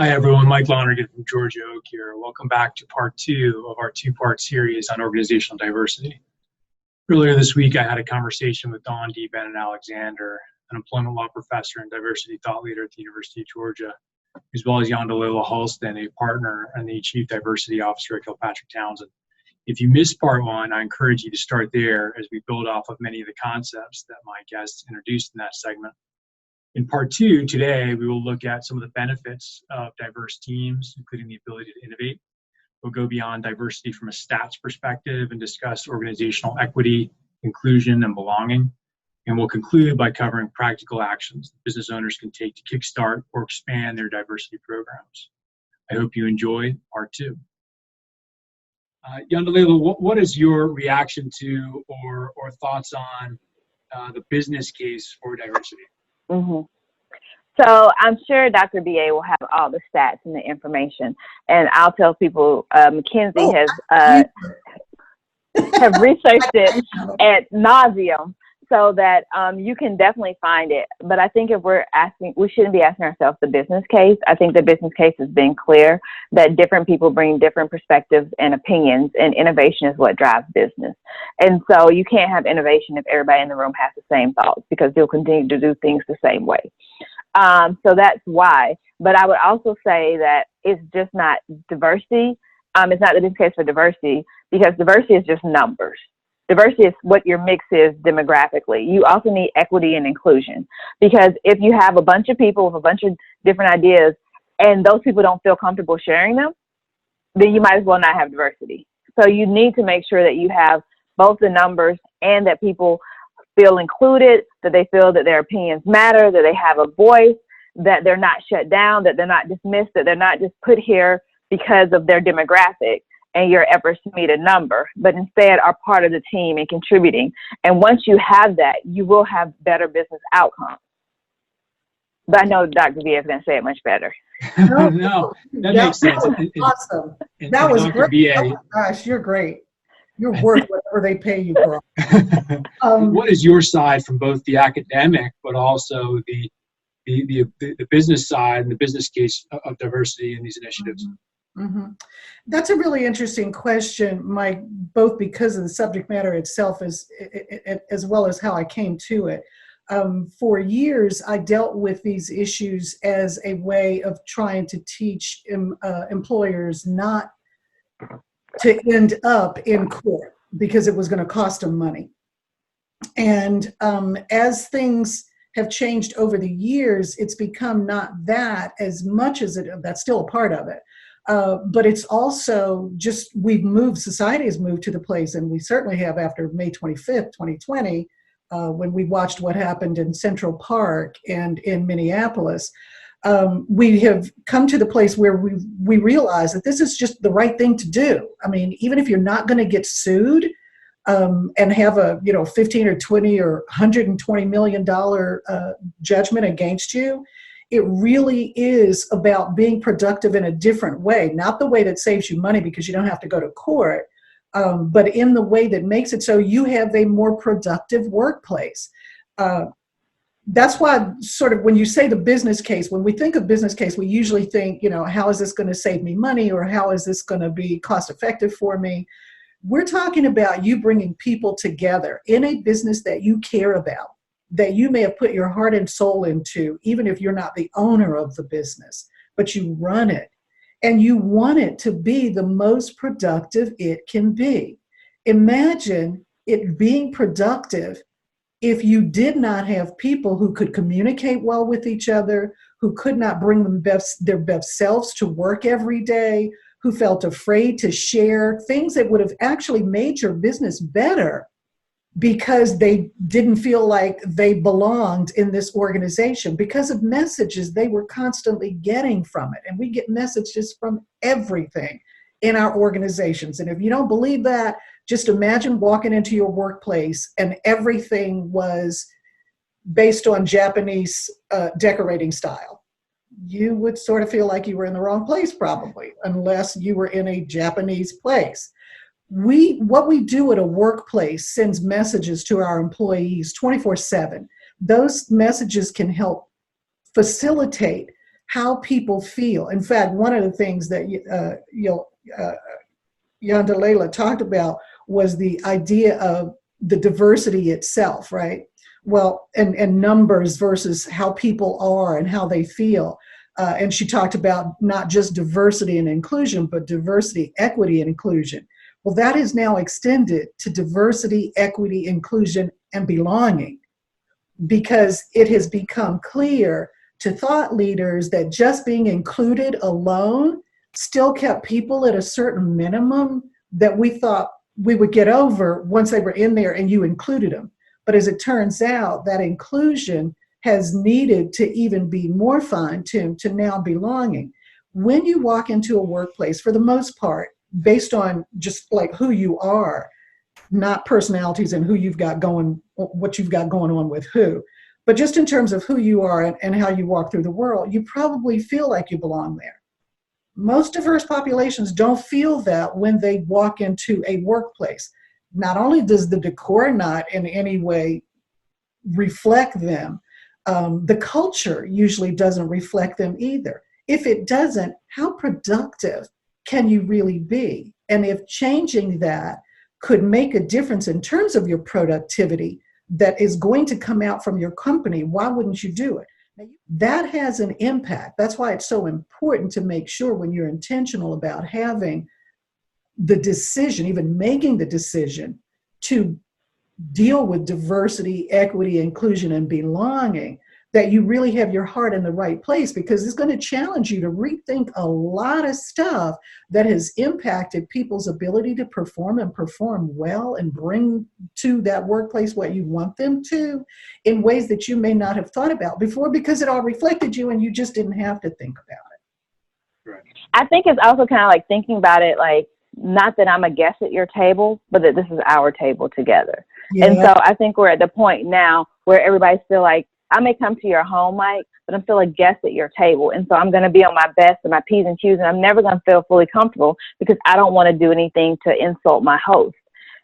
Hi everyone, Mike Lonergan from Georgia Oak here. Welcome back to part 2 of our 2-part series on organizational diversity. Earlier this week, I had a conversation with Dawn D. Bennett-Alexander, an employment law professor and diversity thought leader at the University of Georgia, as well as Yendelela Holston, a partner and the Chief Diversity Officer at Kilpatrick Townsend. If you missed part 1, I encourage you to start there as we build off of many of the concepts that my guests introduced in that segment. In part 2, today, we will look at some of the benefits of diverse teams, including the ability to innovate. We'll go beyond diversity from a stats perspective and discuss organizational equity, inclusion, and belonging. And we'll conclude by covering practical actions that business owners can take to kickstart or expand their diversity programs. I hope you enjoy part 2. Yendelela, what is your reaction to or thoughts on the business case for diversity? Mm-hmm. So I'm sure Dr. BA will have all the stats and the information, and I'll tell people McKinsey has have researched it ad nauseum, so that you can definitely find it. But I think if we shouldn't be asking ourselves the business case. I think the business case has been clear that different people bring different perspectives and opinions, and innovation is what drives business. And so you can't have innovation if everybody in the room has the same thoughts, because they'll continue to do things the same way. So that's why. But I would also say that it's just not diversity. It's not the business case for diversity, because diversity is just numbers. Diversity is what your mix is demographically. You also need equity and inclusion, because if you have a bunch of people with a bunch of different ideas and those people don't feel comfortable sharing them, then you might as well not have diversity. So you need to make sure that you have both the numbers and that people feel included, that they feel that their opinions matter, that they have a voice, that they're not shut down, that they're not dismissed, that they're not just put here because of their demographic and your efforts to meet a number, but instead are part of the team and contributing. And once you have that, you will have better business outcomes. But I know Dr. B is going to say it much better. No, that makes sense. Awesome. And that was Dr. great. BA, oh my gosh, you're great. You're worth whatever they pay you, girl. What is your side from both the academic, but also the business side and the business case of diversity in these initiatives? Mm-hmm. That's a really interesting question, Mike, both because of the subject matter itself as well as how I came to it. For years, I dealt with these issues as a way of trying to teach employers not to end up in court because it was going to cost them money. And as things have changed over the years, it's become not that as much as that's still a part of it. But it's also just society has moved to the place, and we certainly have after May 25th, 2020, when we watched what happened in Central Park and in Minneapolis. We have come to the place where we realize that this is just the right thing to do. I mean, even if you're not going to get sued and have a 15 or 20 or $120 million judgment against you, it really is about being productive in a different way, not the way that saves you money because you don't have to go to court, but in the way that makes it so you have a more productive workplace. That's why sort of when you say the business case, when we think of business case, we usually think, how is this going to save me money, or how is this going to be cost effective for me? We're talking about you bringing people together in a business that you care about, that you may have put your heart and soul into, even if you're not the owner of the business, but you run it and you want it to be the most productive it can be. Imagine it being productive if you did not have people who could communicate well with each other, who could not bring their best selves to work every day, who felt afraid to share things that would have actually made your business better because they didn't feel like they belonged in this organization because of messages they were constantly getting from it. And we get messages from everything in our organizations. And if you don't believe that, just imagine walking into your workplace and everything was based on Japanese decorating style. You would sort of feel like you were in the wrong place probably, unless you were in a Japanese place. What we do at a workplace sends messages to our employees 24/7. Those messages can help facilitate how people feel. In fact, one of the things that Yendelela talked about was the idea of the diversity itself, right? Well, and numbers versus how people are and how they feel. And she talked about not just diversity and inclusion, but diversity, equity, and inclusion. Well, that is now extended to diversity, equity, inclusion, and belonging, because it has become clear to thought leaders that just being included alone still kept people at a certain minimum that we thought we would get over once they were in there and you included them. But as it turns out, that inclusion has needed to even be more fine-tuned to now belonging. When you walk into a workplace, for the most part, based on just like who you are, not personalities and who you've got going, what you've got going on with who, but just in terms of who you are and how you walk through the world, you probably feel like you belong there. Most diverse populations don't feel that when they walk into a workplace. Not only does the decor not in any way reflect them, the culture usually doesn't reflect them either. If it doesn't, how productive can you really be? And if changing that could make a difference in terms of your productivity that is going to come out from your company, why wouldn't you do it? That has an impact. That's why it's so important to make sure when you're intentional about having the decision, even making the decision to deal with diversity, equity, inclusion, and belonging, that you really have your heart in the right place, because it's going to challenge you to rethink a lot of stuff that has impacted people's ability to perform and perform well and bring to that workplace what you want them to in ways that you may not have thought about before, because it all reflected you and you just didn't have to think about it. Right. I think it's also kind of like thinking about it like, not that I'm a guest at your table, but that this is our table together. Yeah. And so I think we're at the point now where everybody's still like, I may come to your home, Mike, but I'm still a guest at your table. And so I'm going to be on my best and my P's and Q's, and I'm never going to feel fully comfortable because I don't want to do anything to insult my host.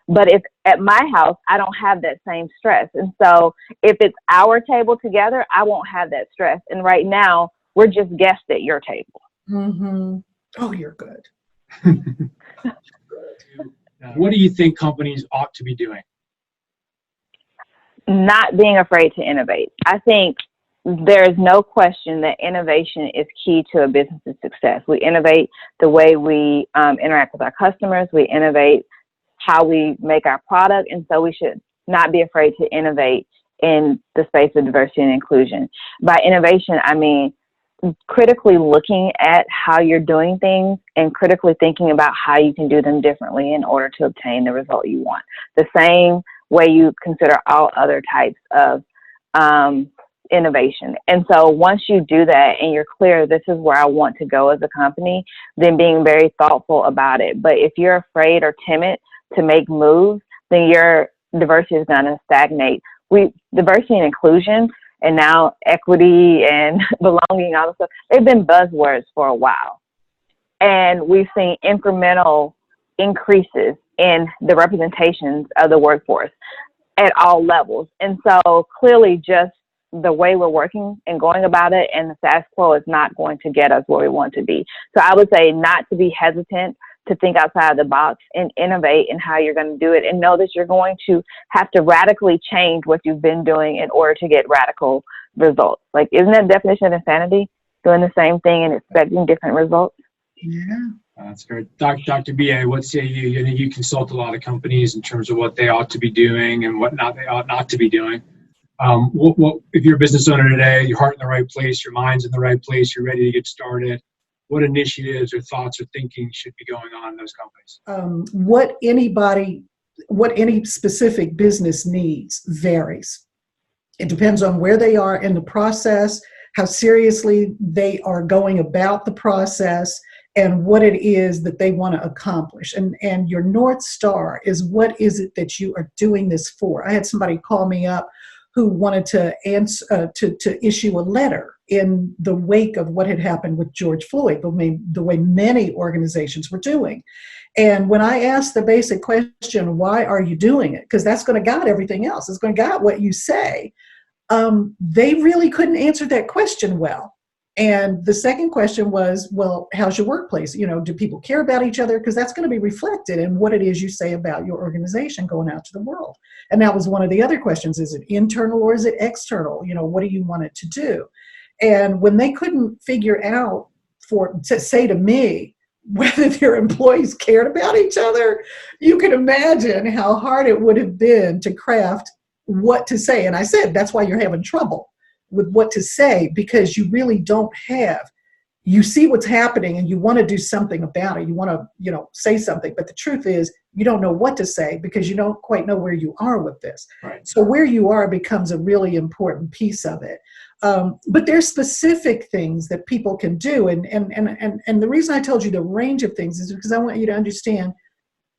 But if at my house, I don't have that same stress. And so if it's our table together, I won't have that stress. And right now, we're just guests at your table. Mm-hmm. Oh, you're good. What do you think companies ought to be doing? Not being afraid to innovate. I think there is no question that innovation is key to a business's success. We innovate the way we interact with our customers. We innovate how we make our product. And so we should not be afraid to innovate in the space of diversity and inclusion. By innovation, I mean critically looking at how you're doing things and critically thinking about how you can do them differently in order to obtain the result you want. The same way you consider all other types of innovation. And so once you do that and you're clear, this is where I want to go as a company, then being very thoughtful about it. But if you're afraid or timid to make moves, then your diversity is going to stagnate. Diversity and inclusion, and now equity and belonging, all this stuff, they've been buzzwords for a while. And we've seen incremental increases in the representations of the workforce at all levels. And so clearly just the way we're working and going about it and the status quo is not going to get us where we want to be. So I would say not to be hesitant to think outside of the box and innovate in how you're going to do it, and know that you're going to have to radically change what you've been doing in order to get radical results. Like, isn't that the definition of insanity? Doing the same thing and expecting different results? Yeah. That's great. Dr. B.A., what say you? You consult a lot of companies in terms of what they ought to be doing and what they ought not to be doing. What if you're a business owner today, your heart in the right place, your mind's in the right place, you're ready to get started, what initiatives or thoughts or thinking should be going on in those companies? What any specific business needs varies. It depends on where they are in the process, how seriously they are going about the process, and what it is that they want to accomplish. And your North Star is, what is it that you are doing this for? I had somebody call me up who wanted to issue a letter in the wake of what had happened with George Floyd, the way many organizations were doing. And when I asked the basic question, why are you doing it? Because that's going to guide everything else. It's going to guide what you say. They really couldn't answer that question well. And the second question was, well, how's your workplace? Do people care about each other? Because that's going to be reflected in what it is you say about your organization going out to the world. And that was one of the other questions. Is it internal or is it external? What do you want it to do? And when they couldn't figure out to say to me whether their employees cared about each other, you can imagine how hard it would have been to craft what to say. And I said, that's why you're having trouble with what to say, because you really don't have, you see what's happening and you want to do something about it. You want to, say something, but the truth is you don't know what to say because you don't quite know where you are with this. Right. So where you are becomes a really important piece of it. But there's specific things that people can do. And the reason I told you the range of things is because I want you to understand,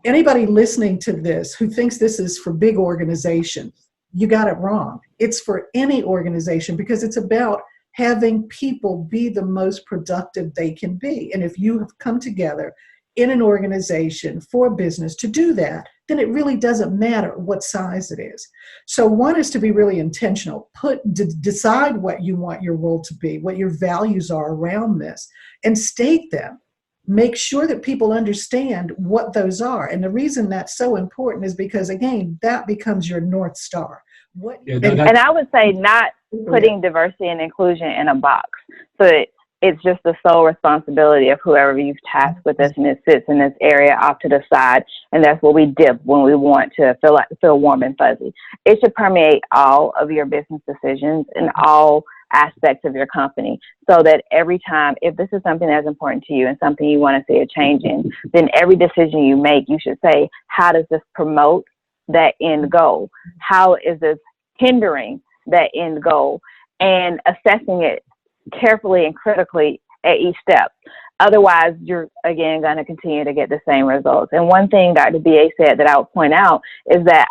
anybody listening to this who thinks this is for big organizations, you got it wrong. It's for any organization because it's about having people be the most productive they can be. And if you have come together in an organization for business to do that, then it really doesn't matter what size it is. So one is to be really intentional. Decide what you want your role to be, what your values are around this, and state them. Make sure that people understand what those are. And the reason that's so important is because, again, that becomes your North Star. And I would say not putting diversity and inclusion in a box. So it's just the sole responsibility of whoever you've tasked with this, and it sits in this area off to the side. And that's where we dip when we want to feel warm and fuzzy. It should permeate all of your business decisions and all aspects of your company, so that every time, if this is something that's important to you and something you want to see a change in, then every decision you make, you should say, how does this promote that end goal? How is this hindering that end goal? And assessing it carefully and critically at each step. Otherwise, you're, again, going to continue to get the same results. And one thing Dr. B.A. said that I would point out is that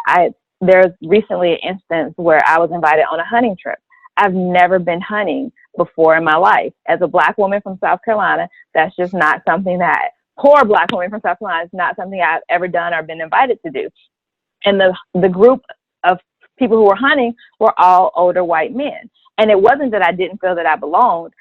there's recently an instance where I was invited on a hunting trip. I've never been hunting before in my life. As a Black woman from South Carolina, that's just not something that, poor Black woman from South Carolina, is not something I've ever done or been invited to do. And the group of people who were hunting were all older white men. And it wasn't that I didn't feel that I belonged.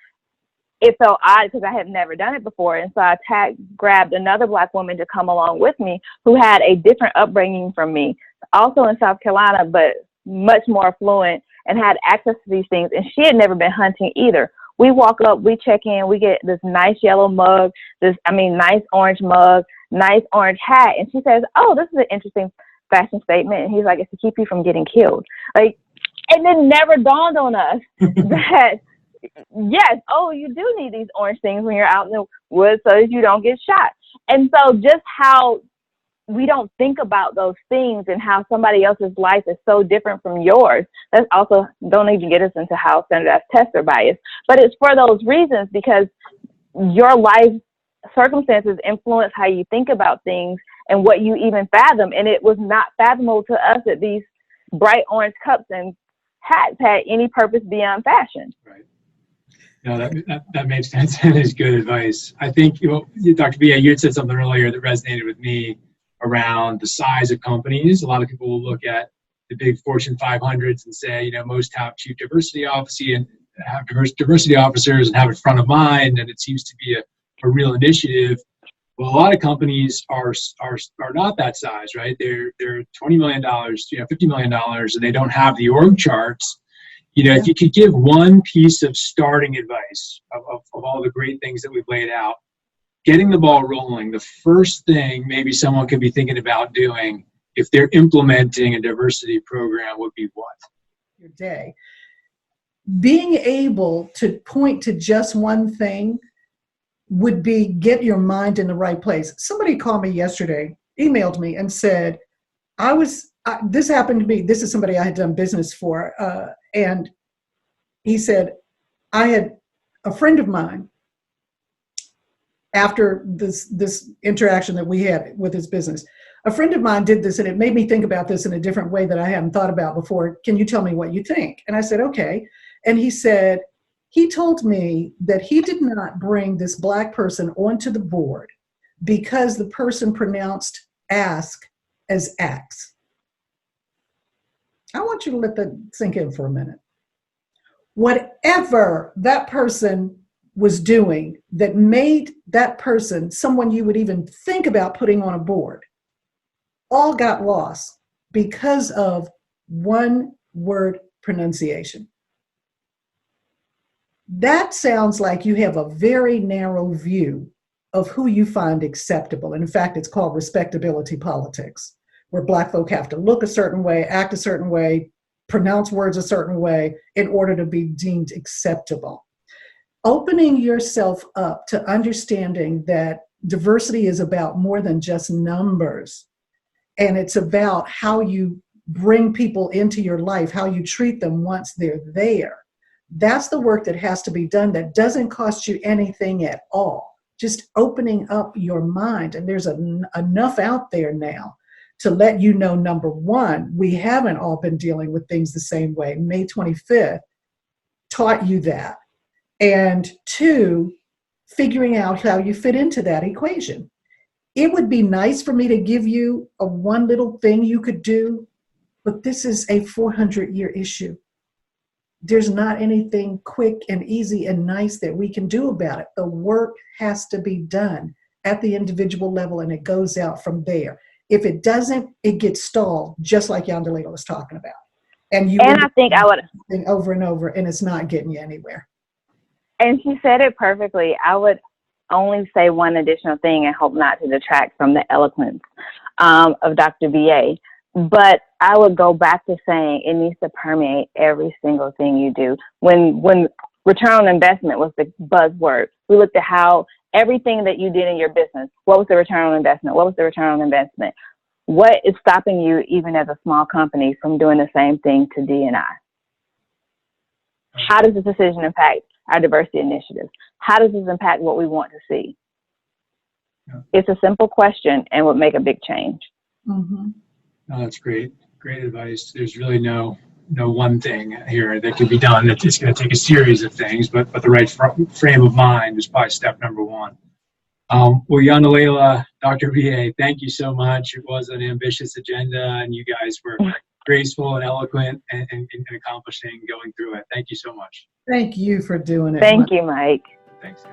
It felt odd because I had never done it before. And so I grabbed another Black woman to come along with me who had a different upbringing from me, also in South Carolina, but much more affluent and had access to these things. And she had never been hunting either. We walk up, we check in, we get this nice yellow mug, nice orange mug, nice orange hat. And she says, oh, this is an interesting fashion statement. And he's like, it's to keep you from getting killed. And it never dawned on us that, yes, oh, you do need these orange things when you're out in the woods so that you don't get shot. And so just how we don't think about those things and how somebody else's life is so different from yours. That's also, don't even get us into how standardized tests are biased. But it's for those reasons, because your life circumstances influence how you think about things and what you even fathom. And it was not fathomable to us that these bright orange cups and hats had any purpose beyond fashion. Right. No, that makes sense and is good advice. I think, Dr. B, you had said something earlier that resonated with me around the size of companies. A lot of people will look at the big Fortune 500s and say, most have chief diversity officer and have diversity officers and have it front of mind, and it seems to be a real initiative. Well, a lot of companies are not that size, right? They're $20 million, $50 million, and they don't have the org charts. If you could give one piece of starting advice of all the great things that we've laid out, getting the ball rolling, the first thing maybe someone could be thinking about doing if they're implementing a diversity program would be what? Your day. Being able to point to just one thing would be get your mind in the right place. Somebody called me yesterday, emailed me and said, this happened to me. This is somebody I had done business for. And he said, I had a friend of mine, after this interaction that we had with his business, a friend of mine did this, and it made me think about this in a different way that I hadn't thought about before. Can you tell me what you think? And I said, okay. And he said, he told me that he did not bring this Black person onto the board because the person pronounced ask as ax. I want you to let that sink in for a minute. Whatever that person was doing that made that person someone you would even think about putting on a board, all got lost because of one word pronunciation. That sounds like you have a very narrow view of who you find acceptable. And in fact, it's called respectability politics, where Black folk have to look a certain way, act a certain way, pronounce words a certain way in order to be deemed acceptable. Opening yourself up to understanding that diversity is about more than just numbers. And it's about how you bring people into your life, how you treat them once they're there. That's the work that has to be done that doesn't cost you anything at all. Just opening up your mind. And there's enough out there now to let you know, number one, we haven't all been dealing with things the same way. May 25th taught you that. And two, figuring out how you fit into that equation. It would be nice for me to give you a one little thing you could do, but this is a 400-year issue. There's not anything quick and easy and nice that we can do about it. The work has to be done at the individual level, and it goes out from there. If it doesn't, it gets stalled, just like Yendelela was talking about. And I think I would over and over, and it's not getting you anywhere. And she said it perfectly. I would only say one additional thing and hope not to detract from the eloquence of Dr. B.A. But I would go back to saying it needs to permeate every single thing you do. When return on investment was the buzzword, we looked at how everything that you did in your business, what was the return on investment? What was the return on investment? What is stopping you, even as a small company, from doing the same thing to D&I? How does this decision impact our diversity initiatives? How does this impact what we want to see? Yeah. It's a simple question and would make a big change. Mm-hmm. No, that's great. Great advice. There's really no one thing here that can be done. It's going to take a series of things, but the right frame of mind is probably step number one. Well, Yendelela, Dr. V.A., thank you so much. It was an ambitious agenda, and you guys were graceful and eloquent and accomplishing going through it. Thank you so much. Thank you for doing it. Thank you, Mike. Thanks.